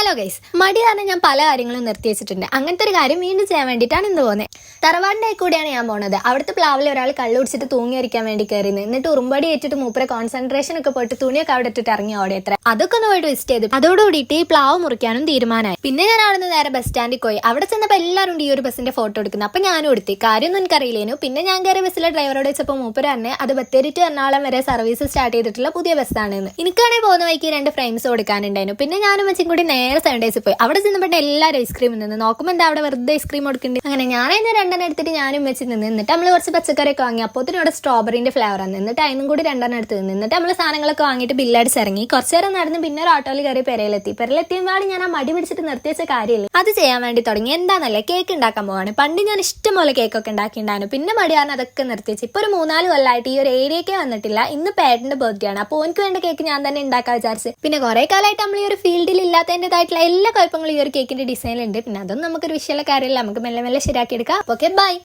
Hello guys, മടി കാരണം ഞാൻ പല കാര്യങ്ങളും നിർത്തി വെച്ചിട്ടുണ്ട്. അങ്ങനത്തെ ഒരു കാര്യം വീണ്ടും ചെയ്യാൻ വേണ്ടിയിട്ടാണ് ഇന്ന് പോകുന്നത്. തറവാടിൻ്റെ കൂടെയാണ് ഞാൻ പോണത്. അവിടുത്തെ പ്ലാവിൽ ഒരാൾ കള്ളു കുടിച്ചിട്ട് തൂങ്ങിയിരിക്കാൻ വേണ്ടി കയറിയത്. എന്നിട്ട് ഉറുമ്പടി ഏറ്റിട്ട് മൂപ്പരെ കോൺസെൻട്രേഷൻ ഒക്കെ പോയിട്ട് തുണിയൊക്കെ അവിടെ ഇട്ടിട്ട് ഇറങ്ങി ഓടെ എത്ര അതൊക്കെ ഒന്ന് പോയിട്ട് വിസിറ്റ് ചെയ്തു. അതോടുകൂടിയിട്ട് ഈ പ്ലാവ് മുറിക്കാനും തീരുമാനമായി. പിന്നെ ഞാൻ അവിടെ നിന്ന് നേരെ ബസ് സ്റ്റാൻഡിൽ പോയി. അവിടെ ചെന്നപ്പോൾ എല്ലാവരും ഈ ഒരു ബസ്സിന്റെ ഫോട്ടോ എടുക്കുന്നത്. അപ്പൊ ഞാനും എടുത്തി. കാര്യമൊന്നും എനിക്കറിയില്ലേനു. പിന്നെ ഞാൻ കയറിയ ബസ്സിലെ ഡ്രൈവറോട് വെച്ചപ്പോൾ മൂപ്പര് തന്നെ അത് ബത്തേരി ടു എറണാകുളം വരെ സർവീസ് സ്റ്റാർട്ട് ചെയ്തിട്ടുള്ള പുതിയ ബസ്സാണെന്ന്. എനിക്കാണെങ്കിൽ പോകുന്ന വഴിക്ക് 2 ഫ്രെയിംസ് കൊടുക്കാനുണ്ടായിരുന്നു. പിന്നെ ഞാനും വെച്ചും കൂടി നേരെ 7 days പോയി. അവിടെ ചെന്നപ്പോൾ എല്ലാവരും ഐസ്ക്രീം നിന്ന് നോക്കുമ്പോൾ എന്താ അവിടെ വെറുതെ ഐസ്ക്രീം കൊടുക്കുന്നുണ്ട്. അങ്ങനെ ഞാനതിന് 2 എടുത്തിട്ട് ഞാനും വെച്ച് നിന്ന്. എന്നിട്ട് നമ്മൾ കുറച്ച് പച്ചക്കറിയൊക്കെ വാങ്ങി. അപ്പോൾ അവിടെ സ്ട്രോബെറിന്റെ ഫ്ലേവർ ആണ്. എന്നിട്ട് അതിനും കൂടി 2 എടുത്ത് നിന്ന്. എന്നിട്ട് നമ്മൾ സാധനങ്ങളൊക്കെ വാങ്ങിയിട്ട് ബില്ലടിച്ച് ഇറങ്ങി. കുറച്ച് നേരം നടന്ന് പിന്നെ ഒരു ഓട്ടോയിൽ കയറി പെരയിലെത്തിയപ്പോൾ ഞാൻ ആ മടി പിടിച്ചിട്ട് നിർത്തിവെച്ച കാര്യമില്ല, അത് ചെയ്യാൻ വേണ്ടി തുടങ്ങി. എന്താന്നല്ലേ, കേക്ക് ഉണ്ടാക്കാൻ പോവാണ്. പണ്ട് ഞാൻ ഇഷ്ടംപോലെ കേക്കൊക്കെ ഉണ്ടാക്കിയിട്ടുണ്ടായിരുന്നു. പിന്നെ മടിയാണ് അതൊക്കെ നിർത്തിവെച്ച്. ഇപ്പോൾ ഒരു 3-4 കൊല്ലമായിട്ട് ഈ ഒരു ഏരിയയ്ക്ക് വന്നിട്ടില്ല. ഇന്ന് പേട്ടന്റെ ബർത്ത്ഡേ ആണ്. അപ്പോൾ എനിക്ക് വേണ്ട കേക്ക് ഞാൻ തന്നെ ഉണ്ടാക്കാൻ വിചാരിച്ച്. പിന്നെ കുറെ കാലമായിട്ട് നമ്മൾ ഈ ഒരു ഫീൽഡിൽ ഇല്ലാത്തതിൻ്റെതായിട്ടുള്ള എല്ലാ കുഴപ്പങ്ങളും ഈ ഒരു കേക്കിന്റെ ഡിസൈനിലുണ്ട്. പിന്നെ അതൊന്നും നമുക്കൊരു വിഷയമുള്ള കാര്യമില്ല. നമുക്ക് മെല്ലെ മെല്ലെ ശരിയാക്കി എടുക്കാം. Okay, by.